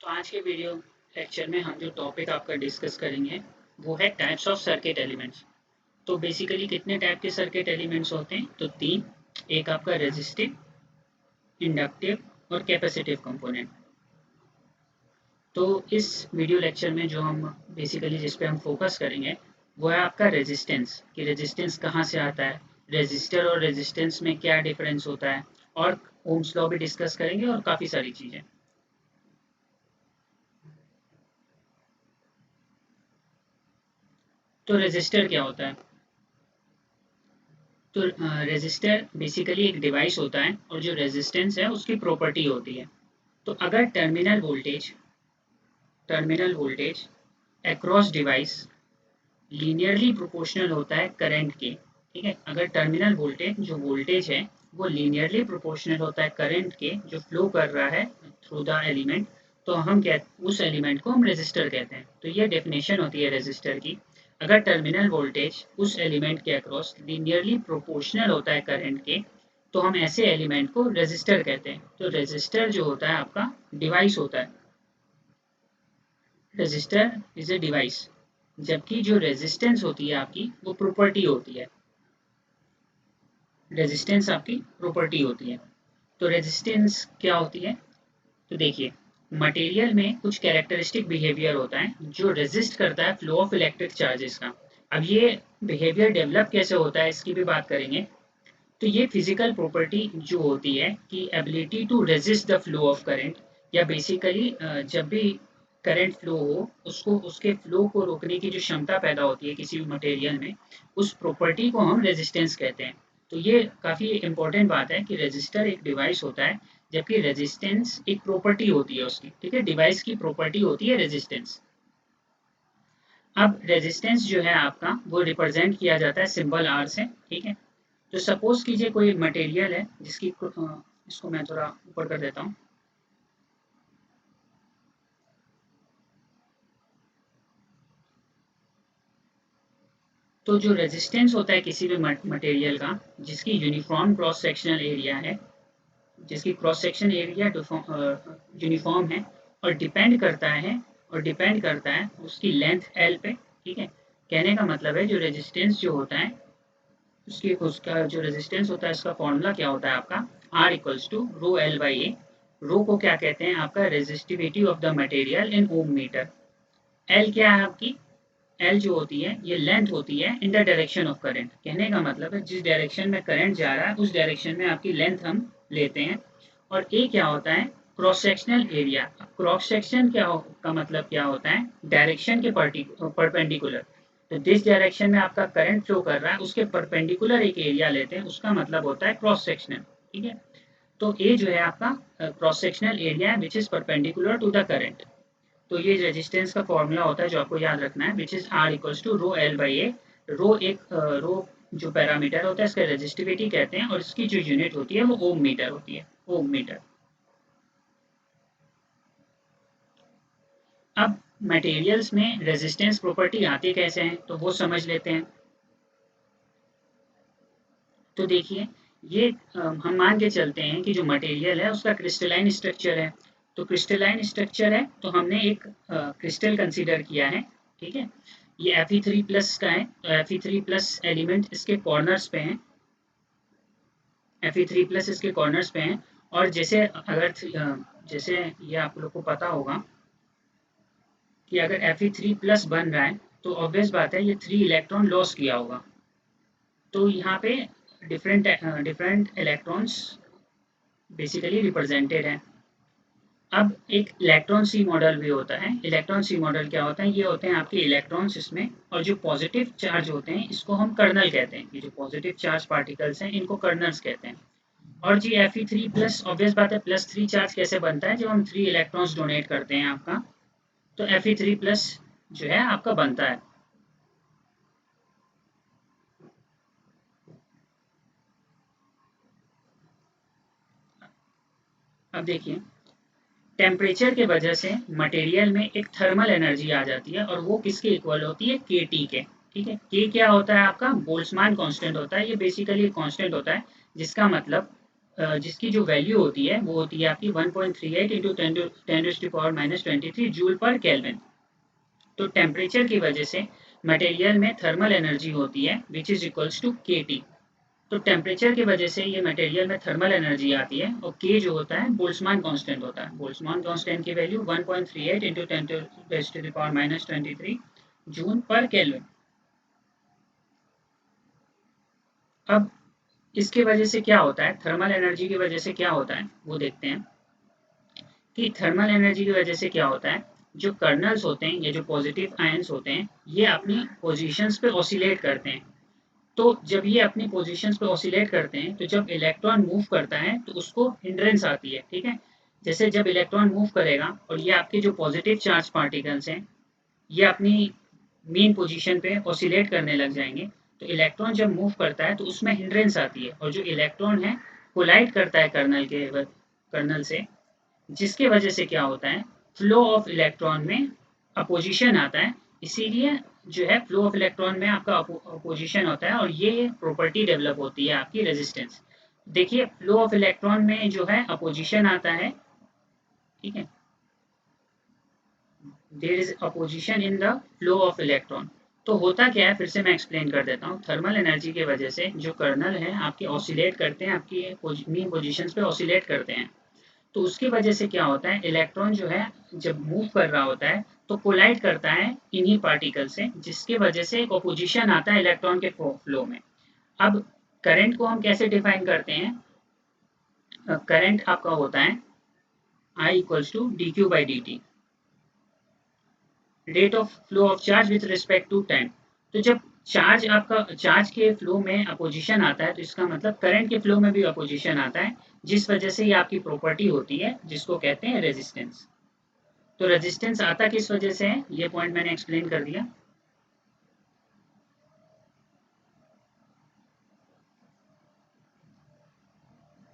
तो आज के वीडियो लेक्चर में हम जो टॉपिक आपका डिस्कस करेंगे वो है टाइप्स ऑफ सर्किट एलिमेंट्स। तो बेसिकली कितने टाइप के सर्किट एलिमेंट्स होते हैं? तो तीन। एक आपका रेजिस्टिव, इंडक्टिव और कैपेसिटिव कंपोनेंट। तो इस वीडियो लेक्चर में जो हम बेसिकली जिस पे हम फोकस करेंगे वो है आपका रेजिस्टेंस, कि रेजिस्टेंस कहाँ से आता है, रेजिस्टर और रेजिस्टेंस में क्या डिफरेंस होता है, और ओम्स लॉ भी डिस्कस करेंगे और काफ़ी सारी चीज़ें। तो रेजिस्टर क्या होता है? तो रेजिस्टर बेसिकली एक डिवाइस होता है और जो रेजिस्टेंस है उसकी प्रॉपर्टी होती है। तो अगर terminal voltage across device linearly proportional होता है करंट के, ठीक है, अगर टर्मिनल वोल्टेज जो वोल्टेज है वो लीनियरली प्रोपोर्शनल होता है करंट के जो फ्लो कर रहा है थ्रू द एलिमेंट, तो हम क्या उस एलिमेंट को हम रेजिस्टर कहते हैं। तो ये डेफिनेशन होती है रेजिस्टर की। अगर टर्मिनल वोल्टेज उस एलिमेंट के अक्रॉस लीनियरली प्रोपोर्शनल होता है करंट के, तो हम ऐसे एलिमेंट को रेजिस्टर कहते हैं। तो रेजिस्टर जो होता है आपका डिवाइस होता है। रेजिस्टर इज ए डिवाइस, जबकि जो रेजिस्टेंस होती है आपकी वो प्रॉपर्टी होती है। रेजिस्टेंस आपकी प्रॉपर्टी होती है। तो रेजिस्टेंस क्या होती है? तो देखिए, मटेरियल में कुछ कैरेक्टरिस्टिक बिहेवियर होता है जो रेजिस्ट करता है फ्लो ऑफ इलेक्ट्रिक चार्जेस का। अब ये बिहेवियर डेवलप कैसे होता है इसकी भी बात करेंगे। तो ये फिजिकल प्रॉपर्टी जो होती है कि ability to resist the flow of current, या बेसिकली जब भी करंट फ्लो हो उसको उसके फ्लो को रोकने की जो क्षमता पैदा होती है किसी भी मटेरियल में, उस प्रॉपर्टी को हम रेजिस्टेंस कहते हैं। तो ये काफ़ी इंपॉर्टेंट बात है कि रेजिस्टर एक डिवाइस होता है जबकि रेजिस्टेंस एक प्रॉपर्टी होती है उसकी, ठीक है, डिवाइस की प्रॉपर्टी होती है रेजिस्टेंस। अब रेजिस्टेंस जो है आपका वो रिप्रेजेंट किया जाता है सिंबल आर से, ठीक है। तो सपोज कीजिए कोई मटेरियल है जिसकी इसको मैं थोड़ा ऊपर कर देता हूँ। तो जो रेजिस्टेंस होता है किसी भी मटेरियल का जिसकी यूनिफॉर्म क्रॉस सेक्शनल एरिया है, जिसकी क्रॉस सेक्शन एरिया यूनिफॉर्म है, और डिपेंड करता है उसकी लेंथ एल पे, ठीक है। कहने का मतलब है जो रेजिस्टेंस जो होता है उसका जो रेजिस्टेंस होता है इसका फॉर्मूला क्या होता है आपका, R equals to rho L by A. Rho को क्या कहते हैं आपका, resistivity of the material in ohm metre. L क्या है आपकी, एल जो होती है ये लेंथ होती है in the direction of current. कहने का मतलब है जिस डायरेक्शन में करंट जा रहा है उस डायरेक्शन में आपकी लेंथ हम लेते हैं। और ए क्या होता है, cross sectional area. Cross section का मतलब क्या होता है, डायरेक्शन के परपेंडिकुलर। तो जिस डायरेक्शन में आपका करंट फ्लो कर रहा है उसके परपेंडिकुलर एक एरिया लेते हैं, उसका मतलब होता है क्रॉस सेक्शनल, ठीक है। तो ए जो है आपका क्रॉस सेक्शनल एरिया है which is perpendicular to the current. तो ये रेजिस्टेंस का फॉर्मूला होता है जो आपको याद रखना है, which is R equals to rho L by A. Rho जो पैरामीटर होता है इसका रेजिस्टिविटी कहते हैं और इसकी जो यूनिट होती है वो ओम मीटर होती है, ओम मीटर। अब मटेरियल्स में रेजिस्टेंस प्रॉपर्टी आती कैसे हैं तो वो समझ लेते हैं। तो देखिए, ये हम मान के चलते हैं कि जो मटेरियल है उसका क्रिस्टलाइन स्ट्रक्चर है। तो क्रिस्टलाइन स्ट्रक्चर है तो हमने एक क्रिस्टल कंसीडर किया है, ठीक है। ये Fe3+ का है, तो Fe3+ एलिमेंट इसके कॉर्नर्स पे हैं, Fe3+ इसके कॉर्नर्स पे हैं। और जैसे ये आप लोग को पता होगा कि अगर Fe3+ बन रहा है तो ऑब्वियस बात है ये 3 इलेक्ट्रॉन लॉस किया होगा। तो यहाँ पे different different electrons basically represented है। अब एक इलेक्ट्रॉन सी मॉडल भी होता है। इलेक्ट्रॉन सी मॉडल क्या होता है, ये होते हैं आपके इलेक्ट्रॉन्स इसमें, और जो पॉजिटिव चार्ज होते हैं इसको हम कर्नल कहते हैं। ये जो पॉजिटिव चार्ज पार्टिकल्स हैं इनको कर्नल्स कहते हैं। और जी Fe3+, ऑब्वियस बात है +3 चार्ज कैसे बनता है, जब हम 3 इलेक्ट्रॉन्स डोनेट करते हैं आपका, तो Fe3+ जो है आपका बनता है। अब देखिए, टेम्परेचर के वजह से मटेरियल में एक थर्मल एनर्जी आ जाती है और वो किसके इक्वल होती है, kT के, ठीक है। K क्या होता है आपका, बोल्ट्जमान कांस्टेंट होता है। ये बेसिकली कांस्टेंट होता है जिसका मतलब जिसकी जो वैल्यू होती है वो होती है आपकी 1.38 इंटू 10⁻⁻23 जूल पर केल्विन। तो टेम्परेचर की वजह से मटेरियल में थर्मल एनर्जी होती है which is equals to kT। तो टेम्परेचर की वजह से ये मटेरियल में थर्मल एनर्जी आती है और k जो होता है बोल्ट्जमान कांस्टेंट होता है। बोल्ट्जमान कांस्टेंट की वैल्यू 1.38 इंटू 10⁻⁻23 जूल पर केल्विन। अब इसकी वजह से क्या होता है, थर्मल एनर्जी की वजह से क्या होता है वो देखते हैं कि थर्मल एनर्जी की वजह से क्या होता है, जो कर्नल्स होते हैं या जो पॉजिटिव आयंस होते हैं ये अपनी पोजीशंस पे ऑसिलेट करते हैं। तो जब ये अपनी पोजीशंस पे ऑसिलेट करते हैं तो जब इलेक्ट्रॉन मूव करता है तो उसको हिंड्रेंस आती है, ठीक है। जैसे जब इलेक्ट्रॉन मूव करेगा और ये आपके जो पॉजिटिव चार्ज पार्टिकल्स हैं ये अपनी मेन पोजीशन पे ऑसिलेट करने लग जाएंगे। तो इलेक्ट्रॉन जब मूव करता है तो उसमें हिंड्रेंस आती है और जो इलेक्ट्रॉन है कोलाइड करता है कर्नल से, जिसके वजह से क्या होता है, फ्लो ऑफ इलेक्ट्रॉन में अपोजिशन आता है। इसीलिए जो है फ्लो ऑफ इलेक्ट्रॉन में आपका अपोजिशन होता है और ये प्रॉपर्टी डेवलप होती है आपकी रेजिस्टेंस। देखिए फ्लो ऑफ इलेक्ट्रॉन में जो है अपोजिशन आता है, ठीक है, there is opposition in the flow of electron. तो होता क्या है फिर से मैं एक्सप्लेन कर देता हूँ। थर्मल एनर्जी की वजह से जो कर्नल है आपके ऑसिलेट करते हैं, आपकी मेन पोजिशन पे ऑसिलेट करते हैं। तो उसकी वजह से क्या होता है, इलेक्ट्रॉन जो है जब मूव कर रहा होता है तो कोलाइड करता है इन्हीं पार्टिकल से, जिसकी वजह से एक अपोजिशन आता है इलेक्ट्रॉन के फ्लो में। अब करंट को हम कैसे डिफाइन करते हैं, करंट आपका होता है I equals to D Q by D T, rate of flow of charge with respect to time. तो जब चार्ज के फ्लो में अपोजिशन आता है तो इसका मतलब करंट के फ्लो में भी अपोजिशन आता है, जिस वजह से ये आपकी प्रॉपर्टी होती है जिसको कहते हैं रेजिस्टेंस। तो रेजिस्टेंस आता किस वजह से है ये पॉइंट मैंने एक्सप्लेन कर दिया।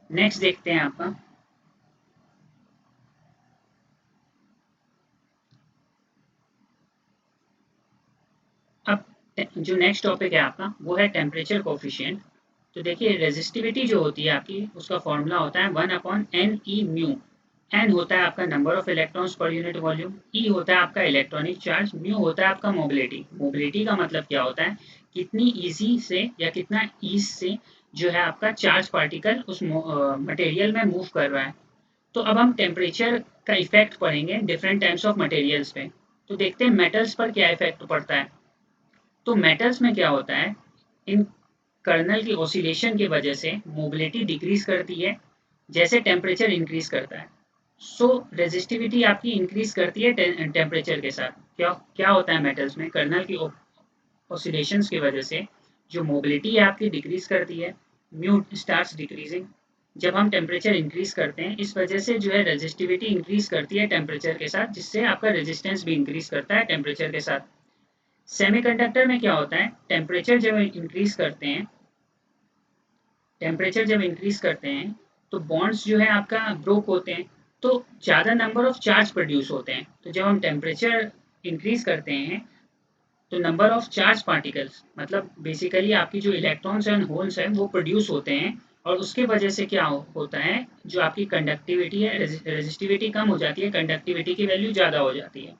नेक्स्ट देखते हैं आपका, अब जो नेक्स्ट टॉपिक है आपका वो है टेम्परेचर कोफिशिएंट। तो देखिए रेजिस्टिविटी जो होती है आपकी उसका फॉर्मूला होता है 1/n/e म्यू। एन होता है आपका number of electrons per unit volume, E होता है आपका इलेक्ट्रॉनिक चार्ज, म्यू होता है आपका मोबिलिटी। मोबिलिटी का मतलब क्या होता है, कितनी इजी से या कितना ईज से जो है आपका चार्ज पार्टिकल उस मटेरियल में मूव कर रहा है। तो अब हम टेम्परेचर का इफेक्ट पढ़ेंगे डिफरेंट टाइप्स ऑफ मटेरियल्स पे। तो देखते हैं मेटल्स पर क्या इफेक्ट पड़ता है। तो मेटल्स में क्या होता है, इन कर्नल की ऑसिलेशन की वजह से मोबिलिटी डिक्रीज करती है जैसे टेम्परेचर इंक्रीज करता है। सो रेजिस्टिविटी आपकी इंक्रीज करती है टेम्परेचर के साथ। क्या क्या होता है मेटल्स में, कर्नल की ऑसिलेशंस की वजह से जो मोबिलिटी है आपकी डिक्रीज करती है, म्यू स्टार्ट्स डिक्रीजिंग। जब हम टेम्परेचर इंक्रीज करते हैं इस वजह से जो है रेजिस्टिविटी इंक्रीज करती है टेम्परेचर के साथ, जिससे आपका रेजिस्टेंस भी इंक्रीज करता है टेम्परेचर के साथ। सेमीकंडक्टर में क्या होता है, टेम्परेचर जब इंक्रीज करते हैं तो बॉन्ड्स जो है आपका ब्रोक होते हैं, तो ज़्यादा नंबर ऑफ चार्ज प्रोड्यूस होते हैं। तो जब हम टेम्परेचर इंक्रीज करते हैं तो नंबर ऑफ चार्ज पार्टिकल्स मतलब बेसिकली आपकी जो इलेक्ट्रॉन्स एंड होल्स हैं वो प्रोड्यूस होते हैं। और उसके वजह से क्या होता है, जो आपकी कंडक्टिविटी है, रेजिस्टिविटी कम हो जाती है, कंडक्टिविटी की वैल्यू ज़्यादा हो जाती है।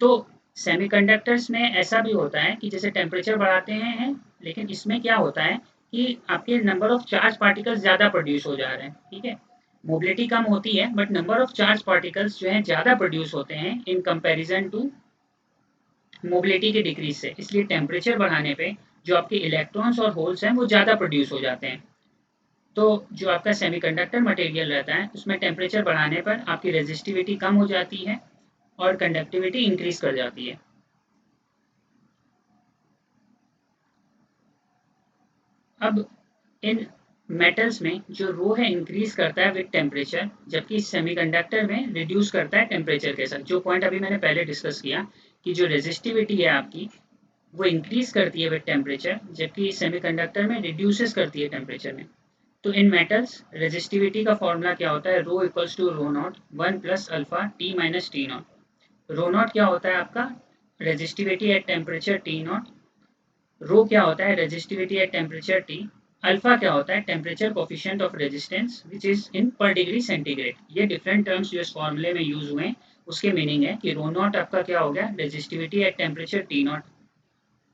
तो सेमीकंडक्टर्स में ऐसा भी होता है कि जैसे टेम्परेचर बढ़ाते हैं लेकिन इसमें क्या होता है कि आपके नंबर ऑफ चार्ज पार्टिकल्स ज़्यादा प्रोड्यूस हो जा रहे हैं, ठीक है। मोबिलिटी कम होती है but number of charge particles जो है ज़्यादा प्रोड्यूस होते हैं इन कंपैरिजन टू मोबिलिटी के डिक्रीज से। इसलिए टेम्परेचर बढ़ाने पे जो आपके इलेक्ट्रॉन्स और होल्स हैं वो ज़्यादा प्रोड्यूस हो जाते हैं। तो जो आपका सेमीकंडक्टर मटेरियल रहता है उसमें टेम्परेचर बढ़ाने पर आपकी रेजिस्टिविटी कम हो जाती है और कंडक्टिविटी इंक्रीज कर जाती है। अब इन मेटल्स में जो रो है इंक्रीज करता है विद टेम्परेचर, जबकि सेमीकंडक्टर में रिड्यूस करता है टेम्परेचर के साथ। जो पॉइंट अभी मैंने पहले डिस्कस किया कि जो रेजिस्टिविटी है आपकी वो इंक्रीज करती है विद टेम्परेचर, जबकि सेमीकंडक्टर में रिड्यूसेस करती है टेम्परेचर में। तो इन मेटल्स रेजिस्टिविटी का फॉर्मूला क्या होता है, rho equals to rho not 1 plus alpha T minus T not. Rho not क्या होता है आपका, resistivity at temperature T not. Rho क्या होता है, resistivity at temperature T. Alpha क्या होता है? Temperature coefficient of resistance which is in per degree centigrade. ये डिफरेंट टर्म्स जो इस फॉर्मूले में यूज हुए हैं उसके मीनिंग है कि रो नॉट आपका क्या हो गया? Resistivity at temperature T not.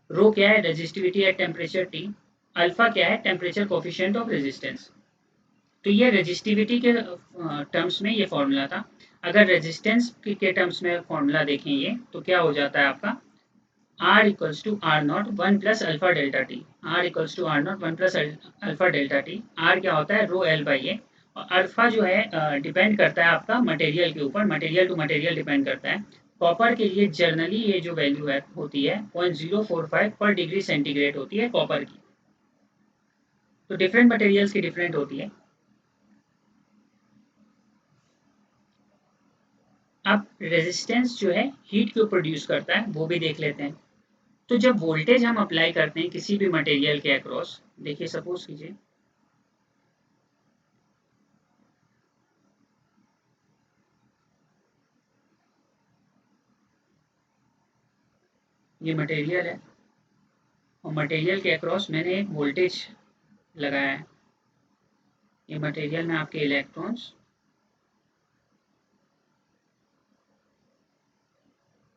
Rho क्या है? Resistivity at temperature T. Alpha क्या है? Temperature coefficient of resistance. तो ये रेजिस्टिविटी के टर्म्स में ये फॉर्मूला था। अगर रेजिस्टेंस के टर्म्स में फॉर्मूला देखें ये तो क्या हो जाता है आपका? R equals to R not one plus alpha delta T. R equals to R not one plus alpha delta T. R क्या होता है? Rho L by A. और अल्फा जो है डिपेंड करता है आपका मटेरियल के ऊपर, मटेरियल टू मटेरियल डिपेंड करता है। कॉपर के लिए जनरली ये जो वैल्यू है होती है 0.045 पर डिग्री सेंटीग्रेड होती है कॉपर की। तो डिफरेंट मटेरियल्स की डिफरेंट होती है। अब रेजिस्टेंस जो है हीट क्यों प्रोड्यूस करता है वो भी देख लेते हैं। तो जब वोल्टेज हम अप्लाई करते हैं किसी भी मटेरियल के अक्रॉस, देखिए सपोज कीजिए ये मटेरियल है और मटेरियल के अक्रॉस मैंने एक वोल्टेज लगाया है। ये मटेरियल में आपके इलेक्ट्रॉन्स,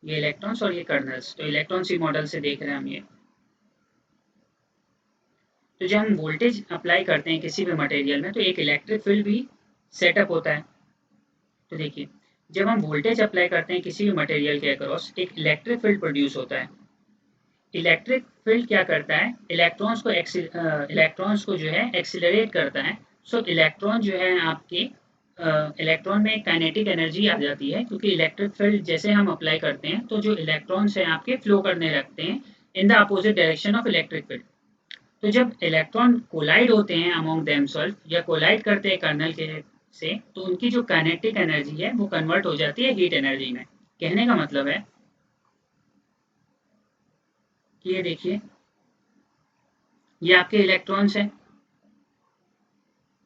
ये इलेक्ट्रॉन्स और ये कर्नल्स, तो इलेक्ट्रॉन्स ही मॉडल से देख रहे हैं हम ये। तो जब हम वोल्टेज अप्लाई करते हैं किसी भी मटेरियल में तो एक इलेक्ट्रिक फील्ड भी सेटअप होता है। तो देखिए जब हम वोल्टेज अप्लाई करते हैं किसी भी मटेरियल के अक्रॉस एक इलेक्ट्रिक फील्ड प्रोड्यूस होता है। इलेक्ट्रिक फील्ड क्या करता है? इलेक्ट्रॉन्स को जो है एक्सिलरेट करता है। सो इलेक्ट्रॉन जो है आपके इलेक्ट्रॉन में एक काइनेटिक एनर्जी आ जाती है क्योंकि इलेक्ट्रिक फील्ड जैसे हम अप्लाई करते हैं तो जो इलेक्ट्रॉन्स हैं आपके फ्लो करने लगते हैं in the opposite direction of electric field. तो जब इलेक्ट्रॉन कोलाइड होते हैं अमॉन्ग देमसेल्फ या कोलाइड करते हैं कर्नल के से तो उनकी जो काइनेटिक एनर्जी है वो कन्वर्ट हो जाती है हीट एनर्जी में। कहने का मतलब है कि ये देखिए ये आपके इलेक्ट्रॉन्स हैं।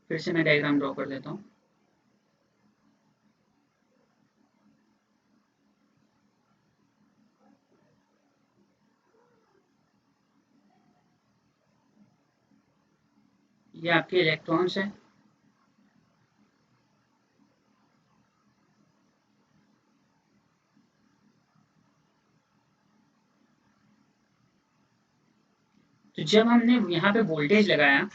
फिर से मैं डायग्राम ड्रॉ कर देता हूँ। ये आपके इलेक्ट्रॉन्स हैं। तो जब हमने यहाँ पे वोल्टेज लगाया,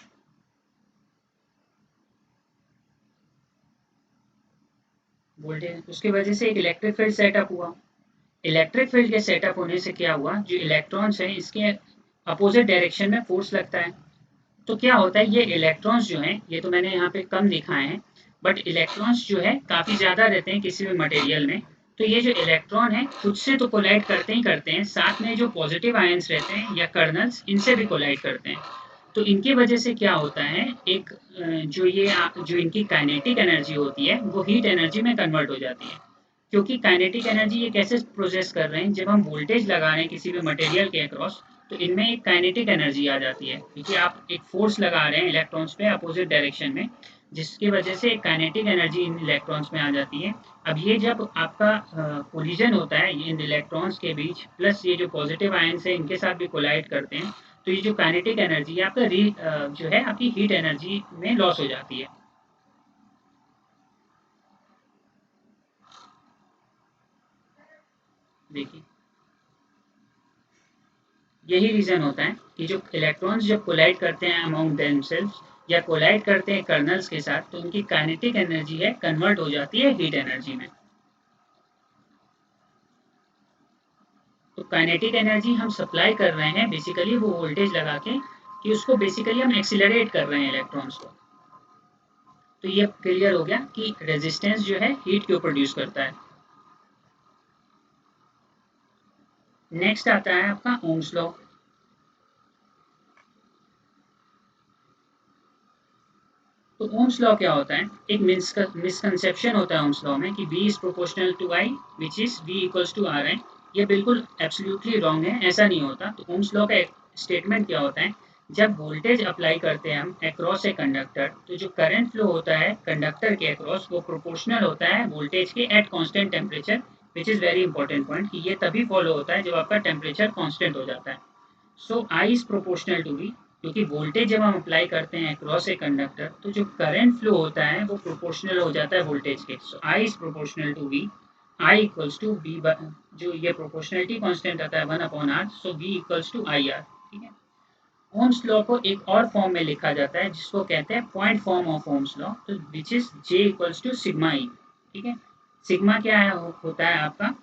वोल्टेज उसकी वजह से एक इलेक्ट्रिक फील्ड सेटअप हुआ। इलेक्ट्रिक फील्ड के सेटअप होने से क्या हुआ? जो इलेक्ट्रॉन्स हैं इसके अपोजिट डायरेक्शन में फोर्स लगता है। तो क्या होता है? ये इलेक्ट्रॉन्स जो हैं ये तो मैंने यहाँ पे कम दिखाए हैं बट इलेक्ट्रॉन्स जो है काफ़ी ज़्यादा रहते हैं किसी भी मटेरियल में। तो ये जो इलेक्ट्रॉन है खुद से तो कोलाइड करते ही करते हैं, साथ में जो पॉजिटिव आयंस रहते हैं या कर्नल्स इनसे भी कोलाइड करते हैं। तो इनकी वजह से क्या होता है? एक जो इनकी काइनेटिक एनर्जी होती है वो हीट एनर्जी में कन्वर्ट हो जाती है। क्योंकि काइनेटिक एनर्जी ये कैसे प्रोसेस कर रहे हैं? जब हम वोल्टेज लगा रहे हैं किसी भी मटेरियल के अक्रॉस तो इनमें एक काइनेटिक एनर्जी आ जाती है क्योंकि आप एक फोर्स लगा रहे हैं इलेक्ट्रॉन्स पे अपोजिट डायरेक्शन में, जिसकी वजह से एक काइनेटिक एनर्जी इन इलेक्ट्रॉन्स में आ जाती है। अब ये जब आपका कोलिजन होता है इन इलेक्ट्रॉन्स के बीच प्लस ये जो पॉजिटिव आयंस है इनके साथ भी कोलाइड करते हैं तो ये जो काइनेटिक एनर्जी है आपका जो है आपकी हीट एनर्जी में लॉस हो जाती है। देखिए यही रीजन होता है कि जो इलेक्ट्रॉन्स जब कोलाइड करते हैं अमॉन्ग देमसेल्व्स या कोलाइड करते हैं कर्नल्स के साथ तो उनकी काइनेटिक एनर्जी है कन्वर्ट हो जाती है हीट एनर्जी में। तो काइनेटिक एनर्जी हम सप्लाई कर रहे हैं बेसिकली वो वोल्टेज लगा के कि उसको बेसिकली हम एक्सिलरेट कर रहे हैं इलेक्ट्रॉन्स को। तो ये क्लियर हो गया कि रेजिस्टेंस जो है हीट क्यों प्रोड्यूस करता है। नेक्स्ट आता है आपका ओम्स लॉ। तो ओम्स लॉ क्या होता है? एक मिसकंसेप्शन होता है ओम्स लॉ में कि V is proportional to I which is V equals to RI। ये बिल्कुल एब्सोल्युटली रॉन्ग है, ऐसा नहीं होता। तो ओम्स लॉ का एक स्टेटमेंट क्या होता है? जब वोल्टेज अप्लाई करते हैं हम अक्रॉस ए कंडक्टर तो जो करंट फ्लो होता है कंडक्टर के अक्रॉस वो प्रोपोर्शनल होता है वोल्टेज के at constant temperature which is very important point कि ये तभी फॉलो होता है जब आपका टेम्परेचर कांस्टेंट हो जाता है। So I is proportional to V। क्योंकि वोल्टेज जब हम अप्लाई करते हैं अक्रॉस ए कंडक्टर तो जो करंट फ्लो होता है वो प्रोपोर्शनल हो जाता है वोल्टेज के। So I is proportional to V, I equals to B, जो ये प्रोपोर्शनलिटी कांस्टेंट आता है 1/r, so V equals to I R. ठीक है। ओम्स लॉ को एक और फॉर्म में लिखा जाता है जिसको कहते हैं point form of Ohm's law, तो which is J equals to sigma E. ठीक है। सिग्मा क्या है, होता है आपका,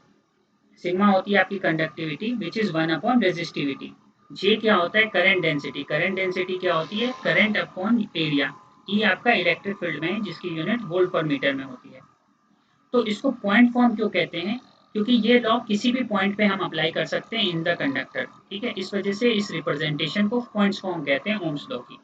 सिग्मा होती है आपकी conductivity which is 1 upon resistivity. J क्या होता है, करंट डेंसिटी। करंट डेंसिटी क्या होती है, करंट अपॉन एरिया। ई आपका इलेक्ट्रिक फील्ड में है जिसकी यूनिट वोल्ट पर मीटर में होती है। तो इसको पॉइंट फॉर्म क्यों कहते हैं, क्योंकि ये लॉ किसी भी पॉइंट पे हम अप्लाई कर सकते हैं इन द कंडक्टर। ठीक है, इस वजह से इस रिप्रेजेंटेशन को पॉइंट्स फॉर्म कहते हैं ओम्स लॉ की।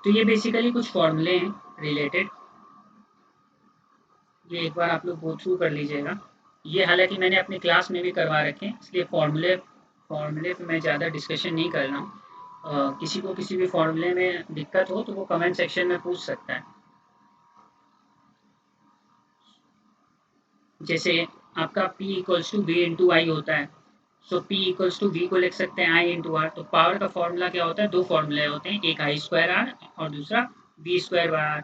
तो ये बेसिकली कुछ फॉर्मूले हैं रिलेटेड, ये एक बार आप लोग गो थ्रू कर लीजिएगा। ये हालांकि मैंने अपनी क्लास में भी करवा रखे हैं, इसलिए फॉर्मूले पे मैं ज़्यादा डिस्कशन नहीं कर रहा हूँ। किसी को किसी भी फॉर्मूले में दिक्कत हो तो वो कमेंट सेक्शन में पूछ सकता है। जैसे आपका P equals to V into I होता है, so P equals to V को लिख सकते हैं आई इंटू आर। तो पावर का फॉर्मूला क्या होता है, दो फॉर्मूले होते हैं, एक आई स्क्वायर आर और दूसरा वी स्क्वायर बाय आर।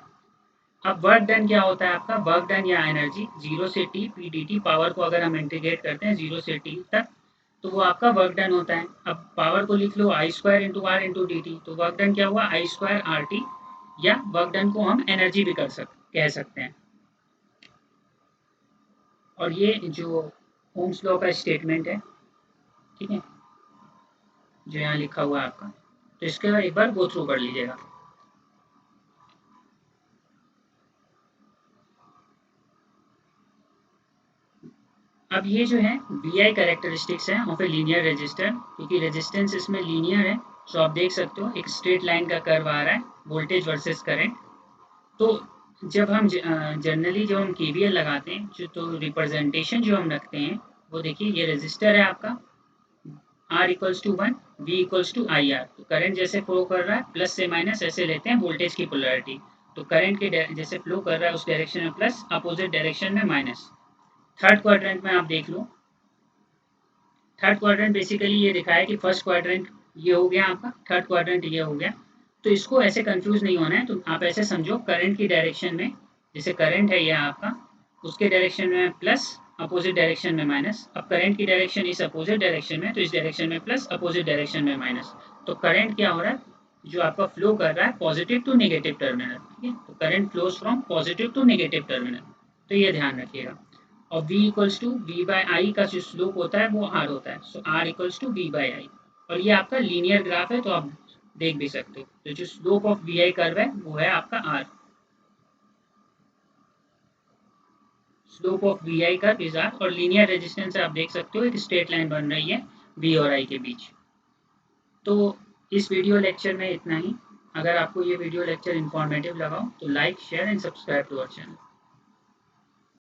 अब वर्क डन क्या होता है आपका, वर्क डन या एनर्जी 0 से T P D T, power को अगर हम इंटीग्रेट करते हैं 0 से टी तक तो वो आपका वर्क डन होता है। अब पावर को लिख लो I square into R into D T, तो वर्क डन क्या हुआ, आई स्क्वायर आर टी, या वर्क डन को हम एनर्जी भी कह सकते हैं। और ये जो ओम्स लॉ का स्टेटमेंट है, ठीक है, जो यहाँ लिखा हुआ है आपका, तो इसका एक बार गो थ्रू कर लीजिएगा। अब ये जो है वी आई कैरेक्टरिस्टिक्स है ऑफ ए लीनियर रेजिस्टर, क्योंकि रेजिस्टेंस इसमें लीनियर है। सो आप देख सकते हो एक स्ट्रेट लाइन का कर्व आ रहा है, वोल्टेज वर्सेस करंट। तो जब हम जनरली जब हम केवीएल लगाते हैं तो रिप्रेजेंटेशन जो हम रखते हैं वो देखिए, ये रेजिस्टर है आपका, R equals to 1, V equals to I R. तो करंट जैसे फ्लो कर रहा है प्लस से माइनस ऐसे लेते हैं वोल्टेज की पोलैरिटी। तो करंट के जैसे फ्लो कर रहा है उस डायरेक्शन में प्लस, अपोजिट डायरेक्शन में माइनस। थर्ड क्वाड्रेंट में आप देख लो, थर्ड क्वाड्रेंट बेसिकली ये दिखाया है कि फर्स्ट क्वाड्रेंट ये हो गया आपका, थर्ड क्वाड्रेंट ये हो गया। तो इसको ऐसे कंफ्यूज नहीं होना है, तो आप ऐसे समझो करंट की डायरेक्शन में, जैसे करंट है ये आपका, उसके डायरेक्शन में प्लस, अपोजिट डायरेक्शन में माइनस। अब करंट की डायरेक्शन इस अपोजिट डायरेक्शन में, तो इस डायरेक्शन में प्लस, अपोजिट डायरेक्शन में माइनस। तो करंट क्या हो रहा है, जो आपका फ्लो कर रहा है पॉजिटिव टू नेगेटिव टर्मिनल। ठीक है, तो current flows from positive to negative terminal, तो ये ध्यान रखिएगा। और v equals to V by I का जो स्लोप होता है वो r होता है, सो r equals to V by I. और ये आपका लीनियर ग्राफ है तो आप देख भी सकते हो, तो जो slope of V I curve है वो है आपका r, slope of V I curve is r। और लीनियर रेजिस्टेंस आप देख सकते हो एक स्ट्रेट लाइन बन रही है v और i के बीच। तो इस वीडियो लेक्चर में इतना ही। अगर आपको ये वीडियो लेक्चर इन्फॉर्मेटिव लगा हो तो like share and subscribe to our channel.